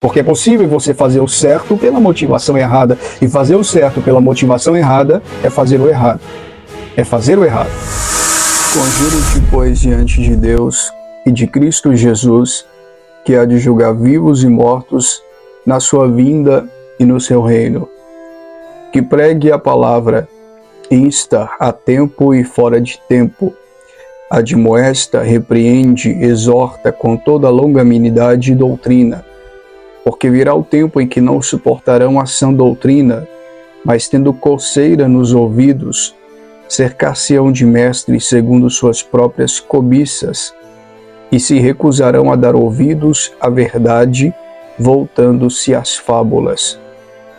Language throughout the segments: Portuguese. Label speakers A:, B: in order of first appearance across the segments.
A: Porque é possível você fazer o certo pela motivação errada. E fazer o certo pela motivação errada é fazer o errado. É fazer o errado. Conjuro-te, pois, diante de Deus e de Cristo Jesus, que há de julgar vivos e mortos na sua vinda e no seu reino. Que pregue a palavra, insta a tempo e fora de tempo, admoesta, repreende, exorta com toda longanimidade e doutrina. Porque virá o tempo em que não suportarão a sã doutrina, mas tendo coceira nos ouvidos, cercar-se-ão de mestres segundo suas próprias cobiças, e se recusarão a dar ouvidos à verdade, voltando-se às fábulas.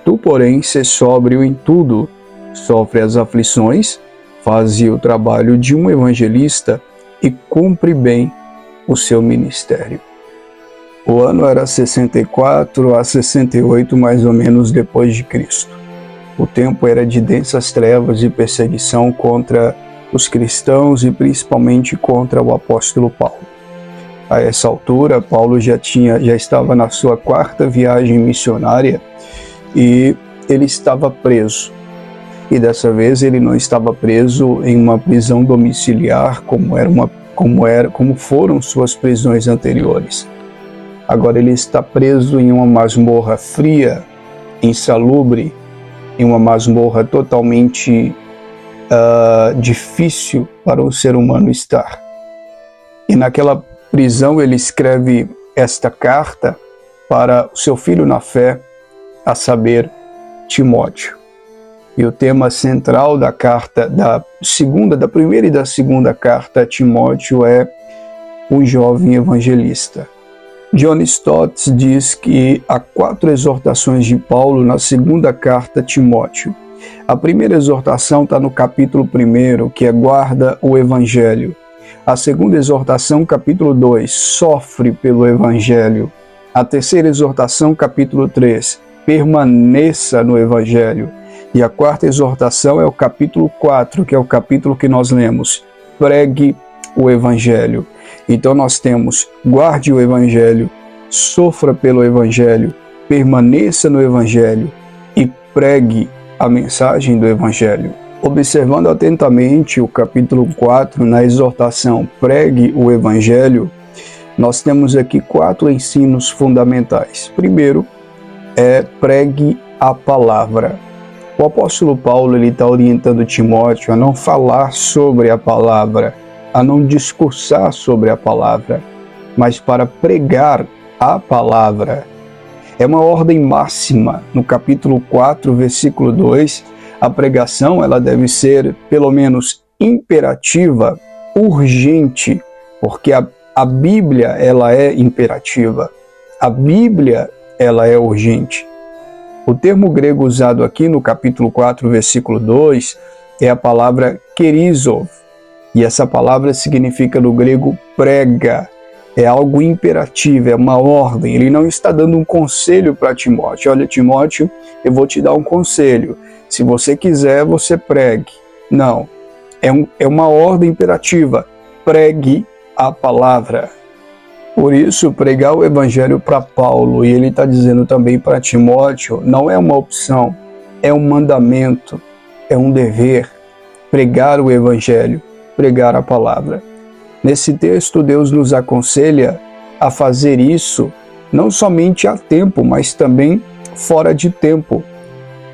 A: Tu, porém, sê sóbrio em tudo, sofre as aflições, faze o trabalho de um evangelista e cumpre bem o seu ministério. O ano era 64 a 68, mais ou menos, depois de Cristo. O tempo era de densas trevas e perseguição contra os cristãos e principalmente contra o apóstolo Paulo. A essa altura, Paulo já estava na sua 4ª viagem missionária e ele estava preso. E dessa vez ele não estava preso em uma prisão domiciliar como foram suas prisões anteriores. Agora ele está preso em uma masmorra fria, insalubre, em uma masmorra totalmente difícil para um ser humano estar. E naquela prisão ele escreve esta carta para o seu filho na fé, a saber, Timóteo. E o tema central da carta, da primeira e da segunda carta a Timóteo é um jovem evangelista. John Stott diz que há 4 exortações de Paulo na segunda carta a Timóteo. A primeira exortação está no capítulo 1, que é guarda o evangelho. A segunda exortação, capítulo 2, sofre pelo evangelho. A terceira exortação, capítulo 3, permaneça no evangelho. E a 4ª exortação é o capítulo 4, que é o capítulo que nós lemos, pregue o evangelho. Então nós temos, guarde o evangelho, sofra pelo evangelho, permaneça no evangelho e pregue a mensagem do evangelho. Observando atentamente o capítulo 4, na exortação pregue o evangelho, nós temos aqui 4 ensinos fundamentais. Primeiro é pregue a palavra. O apóstolo Paulo está orientando Timóteo a não falar sobre a palavra, a não discursar sobre a palavra, mas para pregar a palavra. É uma ordem máxima. No capítulo 4, versículo 2, a pregação ela deve ser, pelo menos, imperativa, urgente, porque a Bíblia ela é imperativa. A Bíblia ela é urgente. O termo grego usado aqui no capítulo 4, versículo 2, é a palavra kerizov. E essa palavra significa no grego prega. É algo imperativo, é uma ordem. Ele não está dando um conselho para Timóteo. Olha, Timóteo, eu vou te dar um conselho. Se você quiser, você pregue. Não, é uma ordem imperativa. Pregue a palavra. Por isso, pregar o evangelho para Paulo, e ele está dizendo também para Timóteo, não é uma opção, é um mandamento, é um dever. Pregar o evangelho, pregar a palavra. Nesse texto, Deus nos aconselha a fazer isso, não somente a tempo, mas também fora de tempo.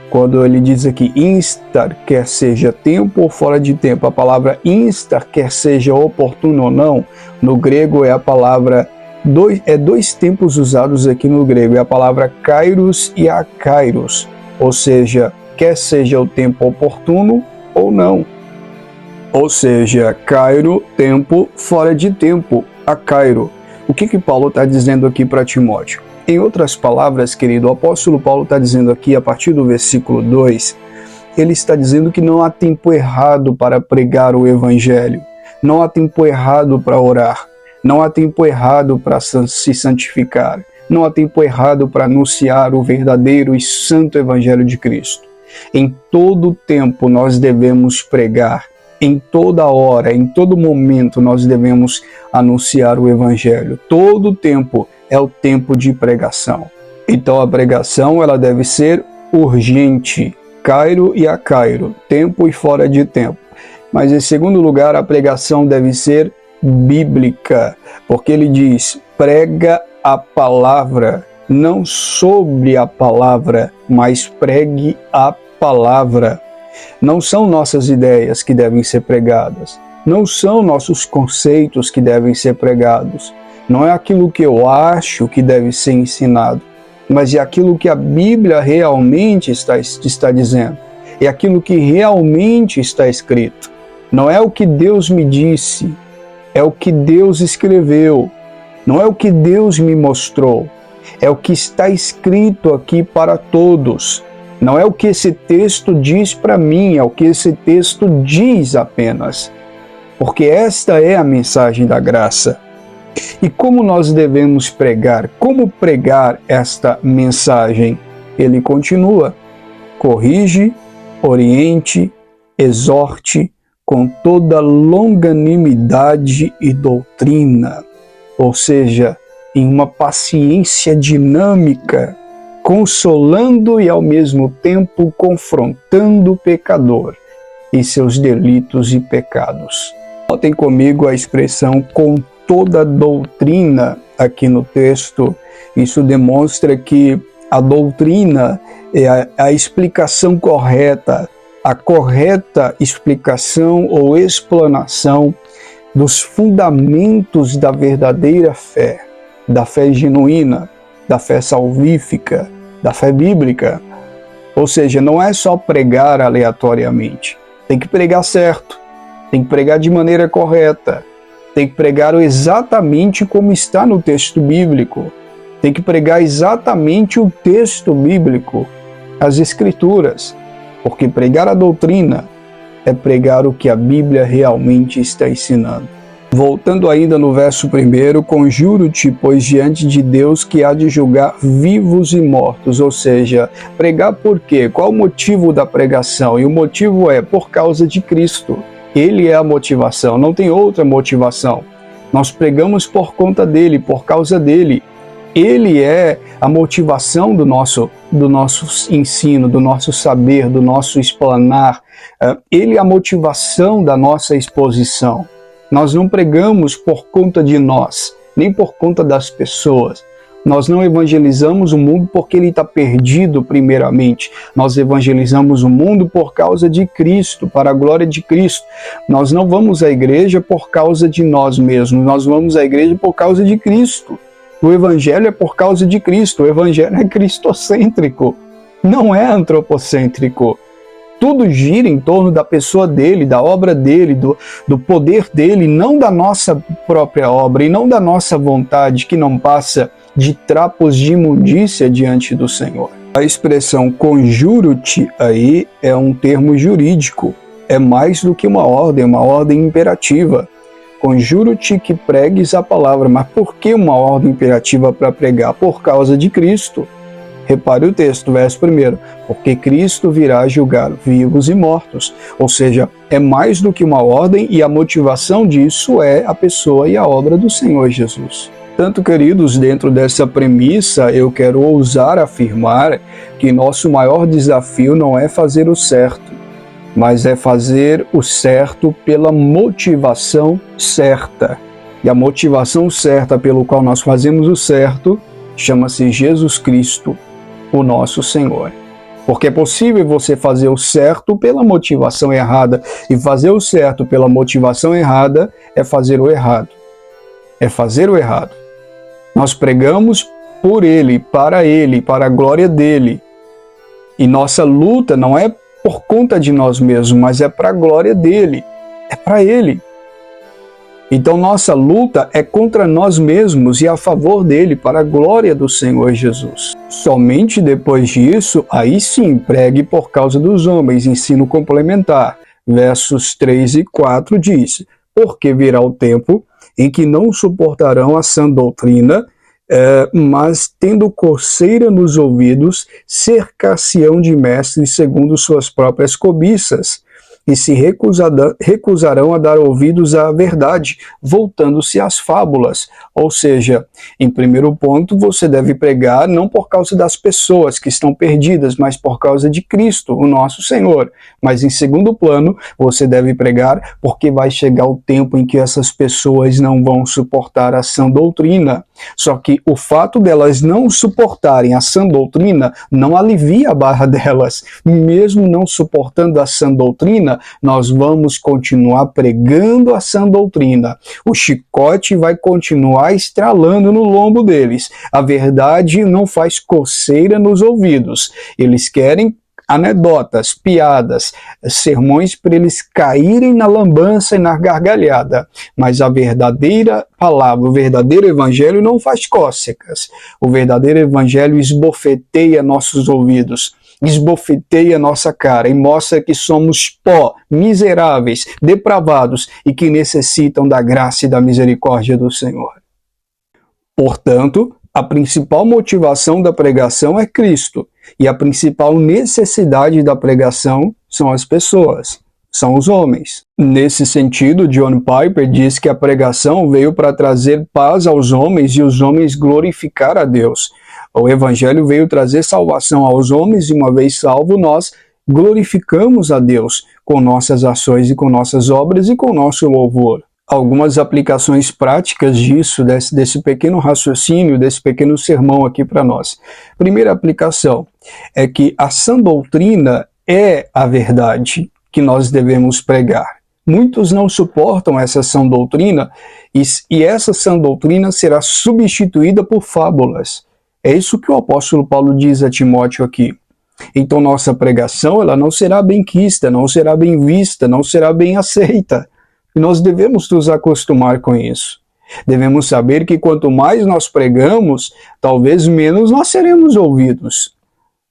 A: Quando ele diz aqui, instar, quer seja tempo ou fora de tempo, a palavra instar, quer seja oportuno ou não, no grego é a palavra, dois tempos usados aqui no grego, é a palavra kairos e akairos, ou seja, quer seja o tempo oportuno ou não. Ou seja, kairo, tempo, fora de tempo, akairo. O que Paulo está dizendo aqui para Timóteo? Em outras palavras, querido, o apóstolo Paulo está dizendo aqui, a partir do versículo 2, ele está dizendo que não há tempo errado para pregar o evangelho, não há tempo errado para orar, não há tempo errado para se santificar, não há tempo errado para anunciar o verdadeiro e santo evangelho de Cristo. Em todo tempo nós devemos pregar, em toda hora, em todo momento nós devemos anunciar o evangelho. Todo tempo é o tempo de pregação. Então a pregação ela deve ser urgente, cairo e a cairo, tempo e fora de tempo. Mas em segundo lugar, a pregação deve ser bíblica, porque ele diz, prega a palavra, não sobre a palavra, mas pregue a palavra. Não são nossas ideias que devem ser pregadas, não são nossos conceitos que devem ser pregados, não é aquilo que eu acho que deve ser ensinado, mas é aquilo que a Bíblia realmente está dizendo, é aquilo que realmente está escrito. Não é o que Deus me disse, é o que Deus escreveu, não é o que Deus me mostrou, é o que está escrito aqui para todos. Não é o que esse texto diz para mim, é o que esse texto diz apenas. Porque esta é a mensagem da graça. E como nós devemos pregar? Como pregar esta mensagem? Ele continua, corrige, oriente, exorte, com toda longanimidade e doutrina, ou seja, em uma paciência dinâmica, consolando e ao mesmo tempo confrontando o pecador e seus delitos e pecados. Notem comigo a expressão com toda doutrina aqui no texto. Isso demonstra que a doutrina é a explicação correta, a correta explicação ou explanação dos fundamentos da verdadeira fé, da fé genuína, da fé salvífica, da fé bíblica. Ou seja, não é só pregar aleatoriamente, tem que pregar certo, tem que pregar de maneira correta, tem que pregar exatamente como está no texto bíblico, tem que pregar exatamente o texto bíblico, as Escrituras. Porque pregar a doutrina é pregar o que a Bíblia realmente está ensinando. Voltando ainda no verso 1, conjuro-te, pois diante de Deus que há de julgar vivos e mortos. Ou seja, pregar por quê? Qual o motivo da pregação? E o motivo é por causa de Cristo. Ele é a motivação, não tem outra motivação. Nós pregamos por conta dele, por causa dele. Ele é a motivação do nosso ensino, do nosso saber, do nosso explanar. Ele é a motivação da nossa exposição. Nós não pregamos por conta de nós, nem por conta das pessoas. Nós não evangelizamos o mundo porque ele está perdido primeiramente. Nós evangelizamos o mundo por causa de Cristo, para a glória de Cristo. Nós não vamos à igreja por causa de nós mesmos, nós vamos à igreja por causa de Cristo. O Evangelho é por causa de Cristo, o Evangelho é cristocêntrico, não é antropocêntrico. Tudo gira em torno da pessoa dele, da obra dele, do poder dele, não da nossa própria obra e não da nossa vontade, que não passa de trapos de imundícia diante do Senhor. A expressão conjuro-te aí é um termo jurídico, é mais do que uma ordem imperativa. Conjuro-te que pregues a palavra. Mas por que uma ordem imperativa para pregar? Por causa de Cristo. Repare o texto, verso 1. Porque Cristo virá julgar vivos e mortos. Ou seja, é mais do que uma ordem e a motivação disso é a pessoa e a obra do Senhor Jesus. Tanto, queridos, dentro dessa premissa, eu quero ousar afirmar que nosso maior desafio não é fazer o certo, mas é fazer o certo pela motivação certa. E a motivação certa pelo qual nós fazemos o certo chama-se Jesus Cristo, o nosso Senhor. Porque é possível você fazer o certo pela motivação errada, e fazer o certo pela motivação errada é fazer o errado. É fazer o errado. Nós pregamos por Ele, para a glória dEle. E nossa luta não é por conta de nós mesmos, mas é para a glória dEle, é para Ele. Então nossa luta é contra nós mesmos e a favor dEle, para a glória do Senhor Jesus. Somente depois disso, aí sim, pregue por causa dos homens, ensino complementar. Versos 3 e 4 diz, porque virá o tempo em que não suportarão a sã doutrina, mas tendo coceira nos ouvidos, cercar-se-ão de mestres segundo suas próprias cobiças, e se recusarão a dar ouvidos à verdade, voltando-se às fábulas. Ou seja, em primeiro ponto, você deve pregar não por causa das pessoas que estão perdidas, mas por causa de Cristo, o nosso Senhor. Mas em segundo plano, você deve pregar porque vai chegar o tempo em que essas pessoas não vão suportar a sã doutrina. Só que o fato delas não suportarem a sã doutrina não alivia a barra delas. Mesmo não suportando a sã doutrina, nós vamos continuar pregando a sã doutrina. O chicote vai continuar estralando no lombo deles. A verdade não faz coceira nos ouvidos. Eles querem anedotas, piadas, sermões para eles caírem na lambança e na gargalhada. Mas a verdadeira palavra, o verdadeiro evangelho não faz cócegas. O verdadeiro evangelho esbofeteia nossos ouvidos, esbofeteia nossa cara e mostra que somos pó, miseráveis, depravados e que necessitam da graça e da misericórdia do Senhor. Portanto, a principal motivação da pregação é Cristo, e a principal necessidade da pregação são as pessoas, são os homens. Nesse sentido, John Piper diz que a pregação veio para trazer paz aos homens e os homens glorificar a Deus. O Evangelho veio trazer salvação aos homens e, uma vez salvo, nós glorificamos a Deus com nossas ações e com nossas obras e com nosso louvor. Algumas aplicações práticas disso, desse pequeno raciocínio, desse pequeno sermão aqui para nós. Primeira aplicação é que a sã doutrina é a verdade que nós devemos pregar. Muitos não suportam essa sã doutrina e essa sã doutrina será substituída por fábulas. É isso que o apóstolo Paulo diz a Timóteo aqui. Então nossa pregação ela não será bem quista, não será bem vista, não será bem aceita. E nós devemos nos acostumar com isso. Devemos saber que quanto mais nós pregamos, talvez menos nós seremos ouvidos.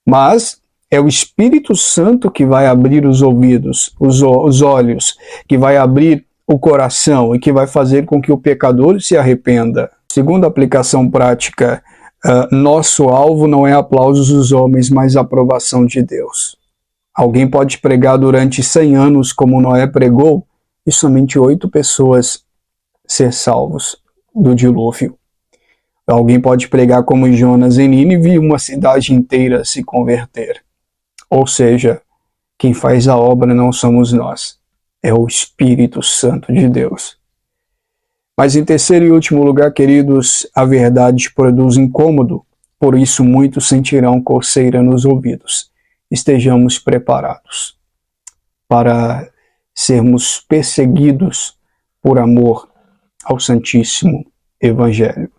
A: Mas é o Espírito Santo que vai abrir os ouvidos, os olhos, que vai abrir o coração e que vai fazer com que o pecador se arrependa. Segunda aplicação prática, nosso alvo não é aplausos dos homens, mas a aprovação de Deus. Alguém pode pregar durante 100 anos como Noé pregou, e somente 8 pessoas ser salvos do dilúvio. Alguém pode pregar como Jonas em Nínive e uma cidade inteira se converter. Ou seja, quem faz a obra não somos nós, é o Espírito Santo de Deus. Mas em terceiro e último lugar, queridos, a verdade produz incômodo, por isso muitos sentirão coceira nos ouvidos. Estejamos preparados para sermos perseguidos por amor ao Santíssimo Evangelho.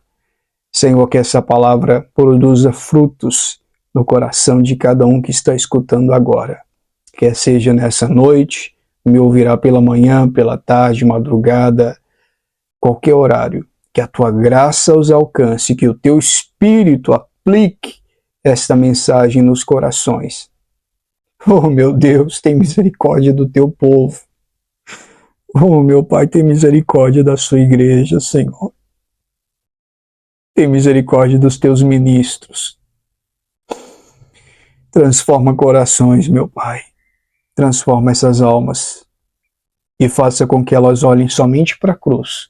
A: Senhor, que essa palavra produza frutos no coração de cada um que está escutando agora. Quer seja nessa noite, me ouvirá pela manhã, pela tarde, madrugada, qualquer horário. Que a tua graça os alcance, que o teu Espírito aplique esta mensagem nos corações. Oh, meu Deus, tem misericórdia do teu povo. Oh, meu Pai, tem misericórdia da sua igreja, Senhor. Tem misericórdia dos teus ministros. Transforma corações, meu Pai. Transforma essas almas e faça com que elas olhem somente para a cruz